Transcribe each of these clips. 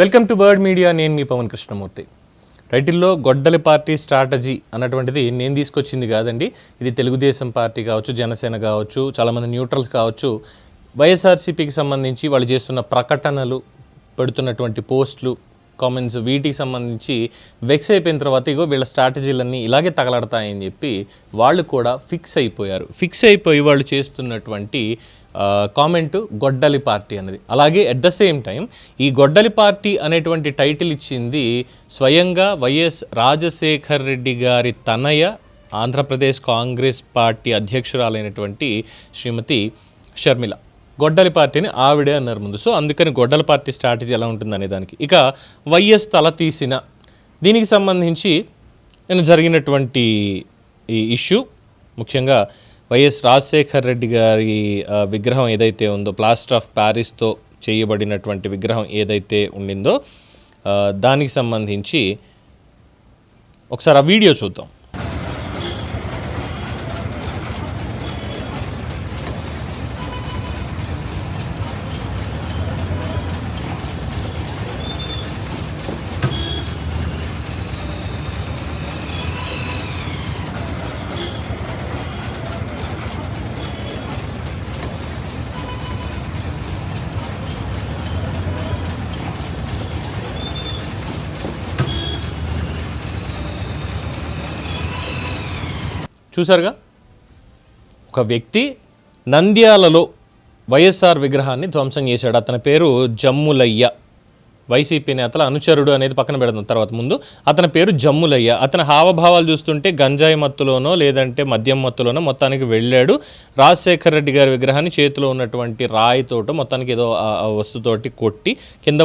Welcome to bird media. నేను మీ పవన్ కృష్ణమూర్తి. టైటిల్లో గొడ్డలి పార్టీ స్ట్రాటజీ అన్నటువంటిది నేను తీసుకొచ్చింది కాదండి. ఇది తెలుగుదేశం పార్టీ కావచ్చు, జనసేన కావచ్చు, చాలామంది న్యూట్రల్స్ కావచ్చు, వైఎస్ఆర్సీపీకి సంబంధించి వాళ్ళు చేస్తున్న ప్రకటనలు, పెడుతున్నటువంటి పోస్టులు, కామెంట్స్, వీటికి సంబంధించి వెక్స్ అయిపోయిన తర్వాత ఇగో వీళ్ళ స్ట్రాటజీలన్నీ ఇలాగే తగలడతాయని చెప్పి వాళ్ళు కూడా ఫిక్స్ అయిపోయి వాళ్ళు చేస్తున్నటువంటి కామెంటు గొడ్డలి పార్టీ అనేది. అలాగే అట్ ద సేమ్ టైం ఈ గొడ్డలి పార్టీ అనేటువంటి టైటిల్ ఇచ్చింది స్వయంగా వైఎస్ రాజశేఖర్ రెడ్డి గారి తనయ, ఆంధ్రప్రదేశ్ కాంగ్రెస్ పార్టీ అధ్యక్షురాలైనటువంటి శ్రీమతి షర్మిల. గొడ్డలి పార్టీని ఆవిడే అన్నారు ముందు. సో అందుకని గొడ్డలి పార్టీ స్ట్రాటజీ ఎలా ఉంటుంది అనే దానికి. ఇక వైఎస్ తల తీసిన దీనికి సంబంధించి నేను జరిగినటువంటి ఈ ఇష్యూ, ముఖ్యంగా వైఎస్ రాజశేఖర్ రెడ్డి గారి విగ్రహం ఏదైతే ఉందో, ప్లాస్టర్ ఆఫ్ ప్యారిస్తో చేయబడినటువంటి విగ్రహం ఏదైతే ఉండిందో దానికి సంబంధించి ఒకసారి ఆ వీడియో చూద్దాం. చూసారుగా, ఒక వ్యక్తి నంద్యాలలో వైఎస్ఆర్ విగ్రహాన్ని ధ్వంసం చేశాడు. అతని పేరు జమ్ములయ్య. వైసీపీ నేతల అనుచరుడు అనేది పక్కన పెడదాం తర్వాత. ముందు అతని పేరు జమ్ములయ్య. అతని హావభావాలు చూస్తుంటే గంజాయి మత్తులోనో లేదంటే మద్యం మత్తులోనో మొత్తానికి వెళ్ళాడు. రాజశేఖర్ రెడ్డి గారి విగ్రహాన్ని చేతిలో ఉన్నటువంటి రాయితోటో మొత్తానికి ఏదో వస్తుతోటి కొట్టి కింద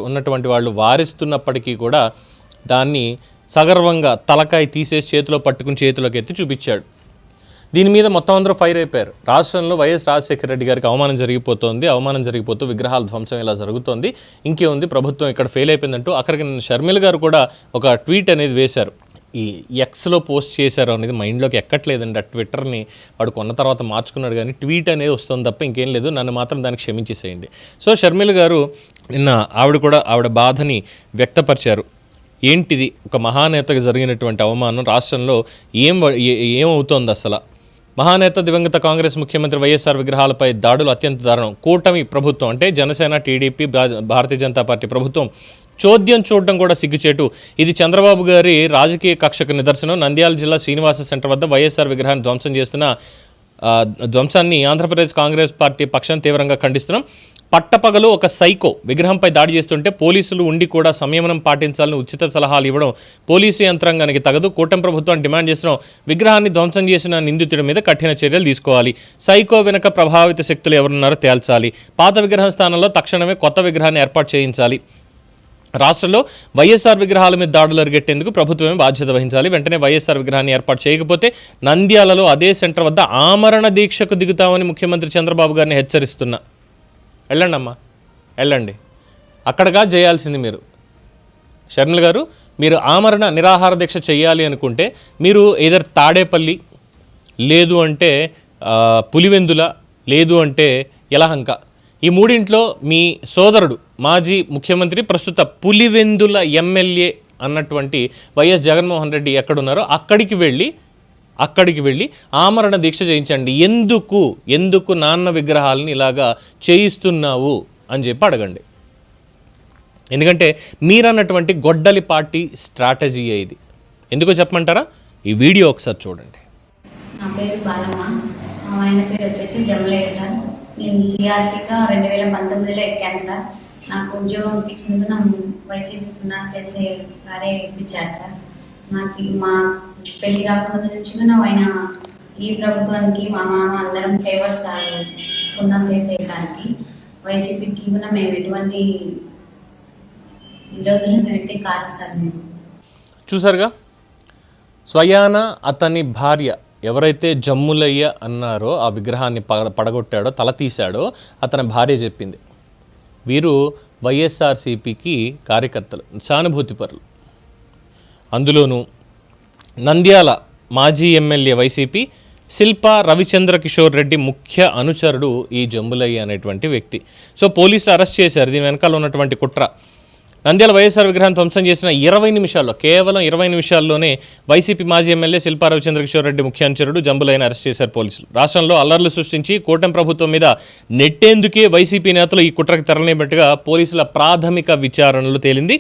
ఉన్నటువంటి వాళ్ళు వారిస్తున్నప్పటికీ కూడా దాన్ని సగర్వంగా తలకాయ తీసేసి చేతిలో పట్టుకుని చేతిలోకి ఎత్తి చూపించాడు. దీని మీద మొత్తం అందరూ ఫైర్ అయిపోయారు. రాష్ట్రంలో వైఎస్ రాజశేఖర రెడ్డి గారికి అవమానం జరిగిపోతూ విగ్రహాల ధ్వంసం ఇలా జరుగుతోంది, ఇంకేముంది ప్రభుత్వం ఇక్కడ ఫెయిల్ అయిపోయిందంటూ అక్కడికి షర్మిల గారు కూడా ఒక ట్వీట్ అనేది వేశారు. ఈ ఎక్స్లో పోస్ట్ చేశారు అనేది మైండ్లోకి ఎక్కట్లేదండి. ఆ ట్విట్టర్ని వాడు కొన్న తర్వాత మార్చుకున్నాడు, కానీ ట్వీట్ అనేది వస్తుంది తప్ప ఇంకేం లేదు. నన్ను మాత్రం దానికి క్షమించేసేయండి. సో షర్మిల గారు నిన్న ఆవిడ బాధని వ్యక్తపరిచారు. ఏంటిది, ఒక మహానేతకు జరిగినటువంటి అవమానం రాష్ట్రంలో ఏమవుతోంది అసలు? మహానేత దివంగత కాంగ్రెస్ ముఖ్యమంత్రి వైఎస్ఆర్ విగ్రహాలపై దాడులు అత్యంత దారుణం. కూటమి ప్రభుత్వం అంటే జనసేన, టీడీపీ, భారతీయ జనతా పార్టీ ప్రభుత్వం చోద్యం చూడడం కూడా సిగ్గుచేటు. ఇది చంద్రబాబు గారి రాజకీయ కక్షకు నిదర్శనం. నంద్యాల జిల్లా శ్రీనివాస సెంటర్ వద్ద వైఎస్ఆర్ విగ్రహాన్ని ధ్వంసం చేస్తున్న ధ్వంసాన్ని ఆంధ్రప్రదేశ్ కాంగ్రెస్ పార్టీ పక్షం తీవ్రంగా ఖండిస్తున్నాం. పట్టపగలు ఒక సైకో విగ్రహంపై దాడి చేస్తుంటే పోలీసులు ఉండి కూడా సంయమనం పాటించాలని ఉచిత సలహాలు ఇవ్వడం పోలీసు యంత్రాంగానికి తగదు. కూటమి ప్రభుత్వాన్ని డిమాండ్ చేస్తున్నాం. విగ్రహాన్ని ధ్వంసం చేసిన నిందితుడి మీద కఠిన చర్యలు తీసుకోవాలి. సైకో వెనుక ప్రభావిత శక్తులు ఎవరున్నారో తేల్చాలి. పాత విగ్రహం స్థానంలో తక్షణమే కొత్త విగ్రహాన్ని ఏర్పాటు చేయించాలి. రాష్ట్రంలో వైఎస్ఆర్ విగ్రహాల మీద దాడులు అరిగెట్టేందుకు ప్రభుత్వమే బాధ్యత వహించాలి. వెంటనే వైఎస్ఆర్ విగ్రహాన్ని ఏర్పాటు చేయకపోతే నంద్యాలలో అదే సెంటర్ వద్ద ఆమరణ దీక్షకు దిగుతామని ముఖ్యమంత్రి చంద్రబాబు గారిని హెచ్చరిస్తున్నా. వెళ్ళండి అమ్మా, వెళ్ళండి. అక్కడగా చేయాల్సింది మీరు. షర్మిల గారు, మీరు ఆమరణ నిరాహార దీక్ష చేయాలి అనుకుంటే మీరు ఏదర్ తాడేపల్లి, లేదు అంటే పులివెందుల, లేదు అంటే యలహంక, ఈ మూడింట్లో మీ సోదరుడు మాజీ ముఖ్యమంత్రి, ప్రస్తుత పులివెందుల ఎమ్మెల్యే అన్నటువంటి వైఎస్ జగన్మోహన్ రెడ్డి ఎక్కడున్నారో అక్కడికి వెళ్ళి ఆమరణ దీక్ష చేయించండి. ఎందుకు నాన్న విగ్రహాలని ఇలాగా చేయిస్తున్నావు అని చెప్పి అడగండి. ఎందుకంటే మీరన్నటువంటి గొడ్డలి పార్టీ స్ట్రాటజీ ఇది. ఎందుకో చెప్పమంటారా? ఈ వీడియో ఒకసారి చూడండి. నా పేరు బాలమ్మ, ఆయన పేరు వచ్చేసి జమ్ములయ్య సార్. నేను సిఆర్పిగా 2019లో ఎక్కాను సార్. నాకు ఉద్యోగం ఇప్పించింది నా వైసీపీ చేసే వారే ఇప్పించారు సార్. నాకు మా పెళ్లి కాకుండా నుంచి ఆయన ఈ ప్రభుత్వానికి మా మామ అందరం ఫేవర్స్ సార్ చేసేయడానికి. వైసీపీకి మేము ఎటువంటి విరోధులు మేము కాదు సార్. మేము చూసారుగా, స్వయాన అతని భార్య ఎవరైతే జమ్ములయ్య అన్నారో, ఆ విగ్రహాన్ని పడగొట్టాడో, తల తీశాడో అతని భార్య చెప్పింది. వీరు వైఎస్ఆర్సీపీకి కార్యకర్తలు, సానుభూతిపరులు. అందులోనూ నంద్యాల మాజీ ఎమ్మెల్యే వైసీపీ శిల్పా రవిచంద్ర కిషోర్ రెడ్డి ముఖ్య అనుచరుడు ఈ జంబులయ్య అనేటువంటి వ్యక్తి. సో పోలీసులు అరెస్ట్ చేశారు. దీని వెనకాల ఉన్నటువంటి కుట్ర నంద్యాల వైఎస్ఆర్ విగ్రహాన్ని ధ్వంసం చేసిన 20 నిమిషాల్లో, కేవలం 20 నిమిషాల్లోనే వైసీపీ మాజీ ఎమ్మెల్యే శిల్పారావు చంద్రకిషోర్ రెడ్డి ముఖ్య అనుచరుడు జంబులయ్యను అరెస్ట్ చేశారు పోలీసులు. రాష్ట్రంలో అల్లర్లు సృష్టించి కూటమి ప్రభుత్వం మీద నెట్టేందుకే వైసీపీ నేతలు ఈ కుట్రకు తెరలేనట్టుగా పోలీసుల ప్రాథమిక విచారణలో తేలింది.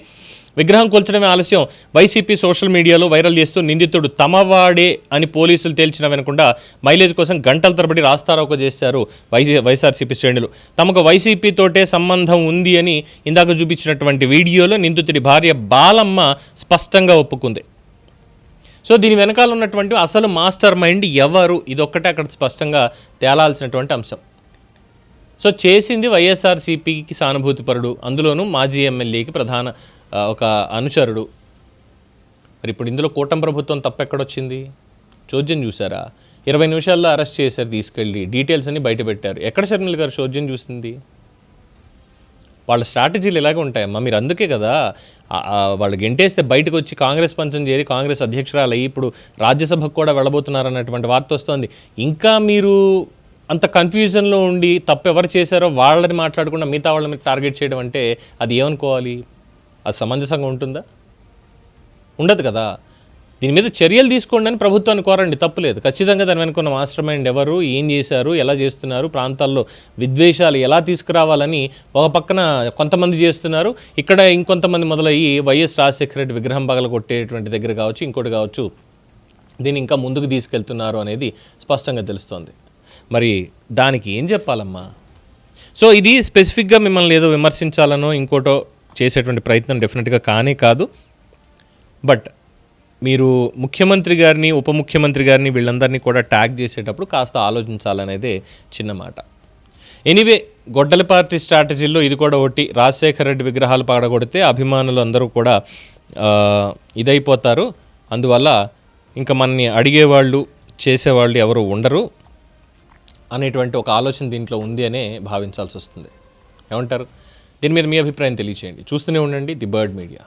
విగ్రహం కూల్చడమే ఆలస్యం వైసీపీ సోషల్ మీడియాలో వైరల్ చేస్తూ నిందితుడు తమవాడే అని పోలీసులు తేల్చిన వెనకుండా మైలేజ్ కోసం గంటల తరబడి రాస్తారోకో చేశారు వైఎస్ఆర్సీపీ శ్రేణులు. తమకు వైసీపీతోటే సంబంధం ఉంది అని ఇందాక చూపించినటువంటి వీడియోలో నిందితుడి భార్య బాలమ్మ స్పష్టంగా ఒప్పుకుంది. సో దీని వెనకాల ఉన్నటువంటి అసలు మాస్టర్ మైండ్ ఎవరు, ఇదొక్కటే అక్కడ స్పష్టంగా తేలాల్సినటువంటి అంశం. సో చేసింది వైఎస్ఆర్సీపీకి సానుభూతిపరుడు, అందులోనూ మాజీ ఎమ్మెల్యేకి ప్రధాన ఒక అనుచరుడు. మరి ఇప్పుడు ఇందులో కూటమి ప్రభుత్వం తప్పెక్కడొచ్చింది? చోద్యం చూసారా? 20 నిమిషాల్లో అరెస్ట్ చేశారు, తీసుకెళ్ళి డీటెయిల్స్ అన్ని బయట పెట్టారు. ఎక్కడ షర్మిల గారు చోద్యం చూసింది? వాళ్ళ స్ట్రాటజీలు ఇలాగే ఉంటాయమ్మా. మీరు అందుకే కదా వాళ్ళు గెంటేస్తే బయటకు వచ్చి కాంగ్రెస్ పంచం చేరి కాంగ్రెస్ అధ్యక్షురాలు అయ్యి ఇప్పుడు రాజ్యసభకు కూడా వెళ్ళబోతున్నారు అన్నటువంటి వార్త వస్తోంది. ఇంకా మీరు అంత కన్ఫ్యూజన్లో ఉండి తప్పెవరు చేశారో వాళ్ళని మాట్లాడకుండా మిగతా వాళ్ళని మీరు టార్గెట్ చేయడం అంటే అది ఏమనుకోవాలి? అది సమంజసంగా ఉంటుందా? ఉండదు కదా. దీని మీద చర్యలు తీసుకోండి అని ప్రభుత్వాన్ని కోరండి, తప్పులేదు. ఖచ్చితంగా దాని వెనుకున్న మాస్టర్ మైండ్ ఎవరు, ఏం చేశారు, ఎలా చేస్తున్నారు, ప్రాంతాల్లో విద్వేషాలు ఎలా తీసుకురావాలని ఒక పక్కన కొంతమంది చేస్తున్నారు, ఇక్కడ ఇంకొంతమంది మొదలయ్యి వైఎస్ రాజశేఖర రెడ్డి విగ్రహం పగలగొట్టేటువంటి దగ్గర కావచ్చు, ఇంకోటి కావచ్చు, దీన్ని ఇంకా ముందుకు తీసుకెళ్తున్నారు అనేది స్పష్టంగా తెలుస్తోంది. మరి దానికి ఏం చెప్పాలమ్మా? సో ఇది స్పెసిఫిక్గా మిమ్మల్ని ఏదో విమర్శించాలనో ఇంకోటో చేసేటువంటి ప్రయత్నం డెఫినెట్గా కానే కాదు. బట్ మీరు ముఖ్యమంత్రి గారిని, ఉప ముఖ్యమంత్రి గారిని, వీళ్ళందరినీ కూడా ట్యాగ్ చేసేటప్పుడు కాస్త ఆలోచించాలనేదే చిన్న మాట. ఎనీవే, గొడ్డలి పార్టీ స్ట్రాటజీల్లో ఇది కూడా ఒకటి. రాజశేఖర రెడ్డి విగ్రహాలు పడగొడితే అభిమానులు అందరూ కూడా ఇదైపోతారు, అందువల్ల ఇంకా మనని అడిగేవాళ్ళు, చేసేవాళ్ళు ఎవరు ఉండరు అనేటువంటి ఒక ఆలోచన దీంట్లో ఉంది అనే భావించాల్సి వస్తుంది. ఏమంటారు? దీని మీద మీ అభిప్రాయం తెలియచేయండి. చూస్తూనే ఉండండి ది బర్డ్ మీడియా.